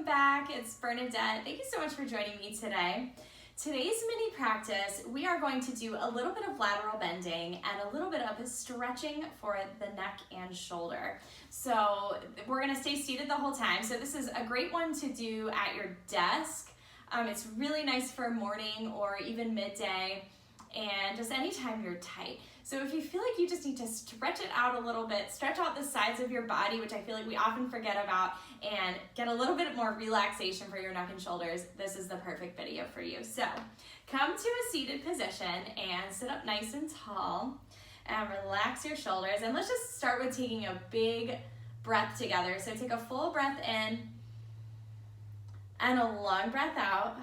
welcome back. It's Bernadette. Thank you so much for joining me today. Today's mini practice, we are going to do a little bit of lateral bending and a little bit of stretching for the neck and shoulder. So we're gonna stay seated the whole time. So this is a great one to do at your desk. It's really nice for morning or even midday and just anytime you're tight. So if you feel like you just need to stretch it out a little bit, stretch out the sides of your body, which I feel like we often forget about, and get a little bit more relaxation for your neck and shoulders, this is the perfect video for you. So come to a seated position and sit up nice and tall and relax your shoulders. And let's just start with taking a big breath together. So take a full breath in and a long breath out.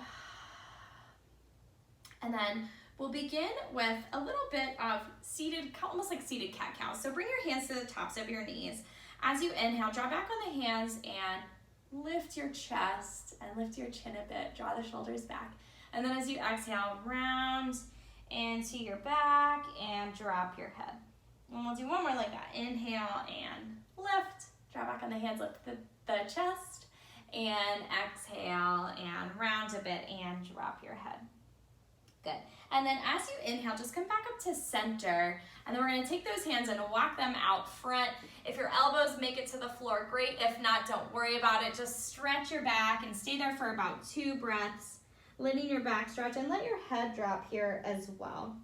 And then we'll begin with a little bit of seated, almost like seated cat-cow. So bring your hands to the tops of your knees. As you inhale, draw back on the hands and lift your chest and lift your chin a bit. Draw the shoulders back. And then as you exhale, round into your back and drop your head. And we'll do one more like that. Inhale and lift. Draw back on the hands, lift the chest. And exhale and round a bit and drop your head. Good. And then as you inhale, just come back up to center. And then we're going to take those hands and walk them out front. If your elbows make it to the floor, great. If not, don't worry about it. Just stretch your back and stay there for about 2 breaths. Letting your back stretch and let your head drop here as well.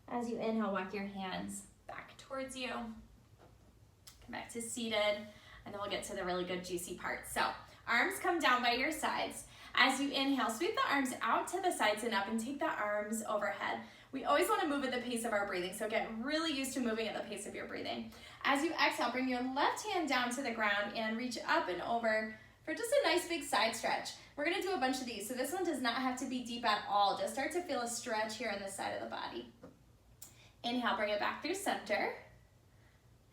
As you inhale, walk your hands back towards you. Come back to seated. And then we'll get to the really good juicy part. So arms come down by your sides. As you inhale, sweep the arms out to the sides and up and take the arms overhead. We always want to move at the pace of our breathing, so get really used to moving at the pace of your breathing. As you exhale, bring your left hand down to the ground and reach up and over for just a nice big side stretch. We're going to do a bunch of these, so this one does not have to be deep at all. Just start to feel a stretch here on the side of the body. Inhale, bring it back through center.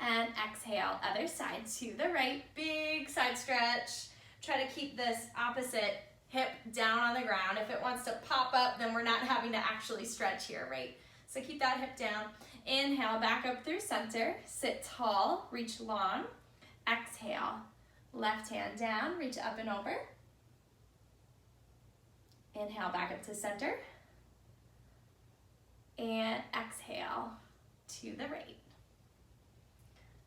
And exhale, other side to the right, big side stretch. Try to keep this opposite hip down on the ground. If it wants to pop up, then we're not having to actually stretch here, right? So keep that hip down. Inhale, back up through center, sit tall, reach long. Exhale, left hand down, reach up and over. Inhale, back up to center. And exhale to the right.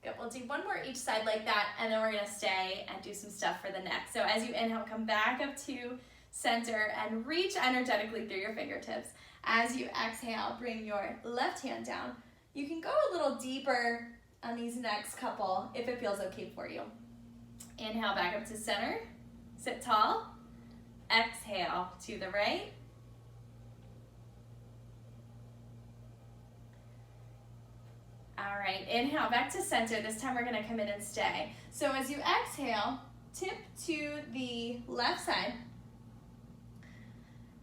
Good, we'll do one more each side like that, and then we're gonna stay and do some stuff for the neck. So as you inhale, come back up to center and reach energetically through your fingertips. As you exhale, bring your left hand down. You can go a little deeper on these next couple if it feels okay for you. Inhale, back up to center, sit tall. Exhale to the right. All right, inhale, back to center. This time we're gonna come in and stay. So as you exhale, tip to the left side.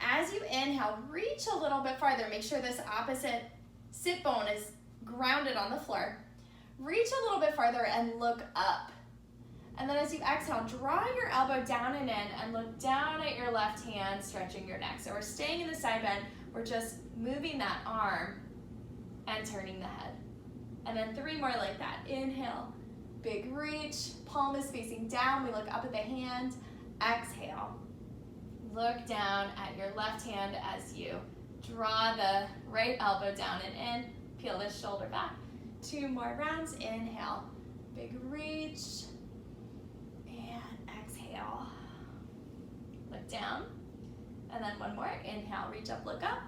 As you inhale, reach a little bit farther. Make sure this opposite sit bone is grounded on the floor. Reach a little bit farther and look up. And then as you exhale, draw your elbow down and in and look down at your left hand, stretching your neck. So we're staying in the side bend. We're just moving that arm and turning the head. And then 3 more like that. Inhale, big reach, palm is facing down. We look up at the hand. Exhale, look down at your left hand as you draw the right elbow down and in. Peel the shoulder back. 2 more rounds. Inhale, big reach, and exhale. Look down. And then 1 more. Inhale, reach up, look up.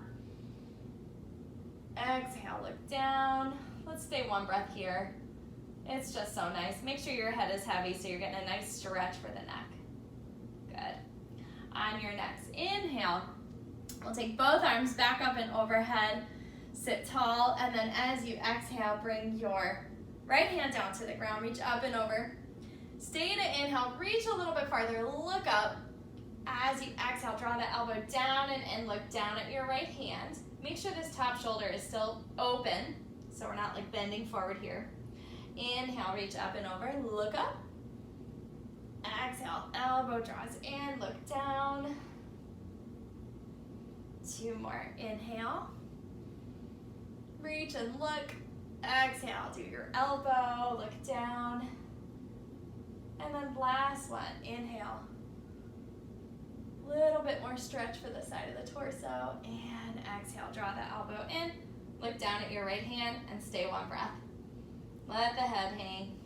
Exhale, look down. Let's stay 1 breath here. It's just so nice. Make sure your head is heavy so you're getting a nice stretch for the neck. Good. On your next inhale, we'll take both arms back up and overhead. Sit tall, and then as you exhale, bring your right hand down to the ground. Reach up and over. Stay in an inhale. Reach a little bit farther. Look up. As you exhale, draw the elbow down and look down at your right hand. Make sure this top shoulder is still open, so we're not like bending forward here. Inhale, reach up and over, look up. Exhale, elbow draws in, look down. 2 more, inhale. Reach and look. Exhale, do your elbow, look down. And then last one, inhale. Little bit more stretch for the side of the torso. And exhale, draw the elbow in. Look down at your right hand and stay one breath. Let the head hang.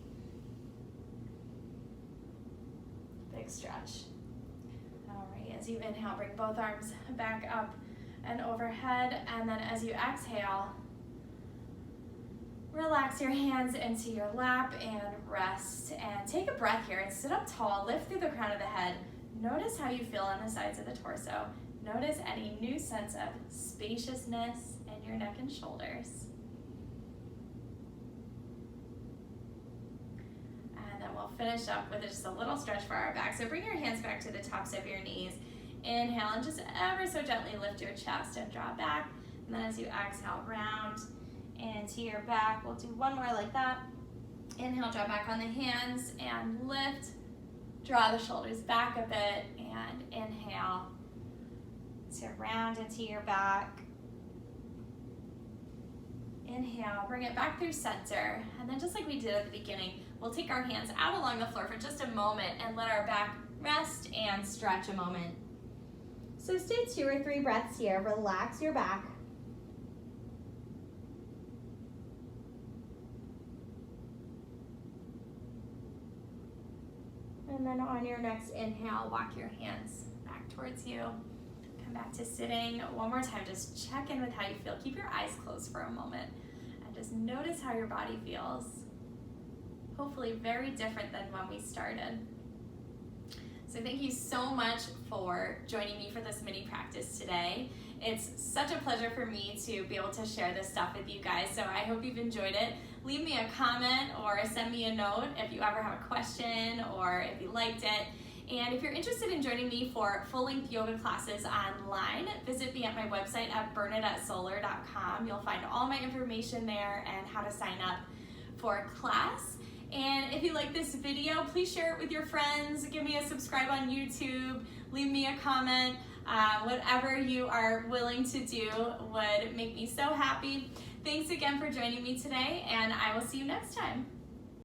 Big stretch. All right, as you inhale, bring both arms back up and overhead. And then as you exhale, relax your hands into your lap and rest. And take a breath here and sit up tall, lift through the crown of the head. Notice how you feel on the sides of the torso. Notice any new sense of spaciousness in your neck and shoulders. And then we'll finish up with just a little stretch for our back. So bring your hands back to the tops of your knees. Inhale and just ever so gently lift your chest and draw back. And then as you exhale, round into your back. We'll do one more like that. Inhale, draw back on the hands and lift. Draw the shoulders back a bit and inhale to round into your back. Inhale, bring it back through center. And then just like we did at the beginning, we'll take our hands out along the floor for just a moment and let our back rest and stretch a moment. So stay 2 or 3 breaths here. Relax your back. And then on your next inhale, walk your hands back towards you. Come back to sitting. One more time, just check in with how you feel. Keep your eyes closed for a moment and just notice how your body feels. Hopefully very different than when we started. So thank you so much for joining me for this mini practice today. It's such a pleasure for me to be able to share this stuff with you guys, so I hope you've enjoyed it. Leave me a comment or send me a note if you ever have a question or if you liked it. And if you're interested in joining me for full-length yoga classes online, visit me at my website at bernadettesoler.com. You'll find all my information there and how to sign up for a class. And if you like this video, please share it with your friends. Give me a subscribe on YouTube. Leave me a comment. Whatever you are willing to do would make me so happy. Thanks again for joining me today, and I will see you next time.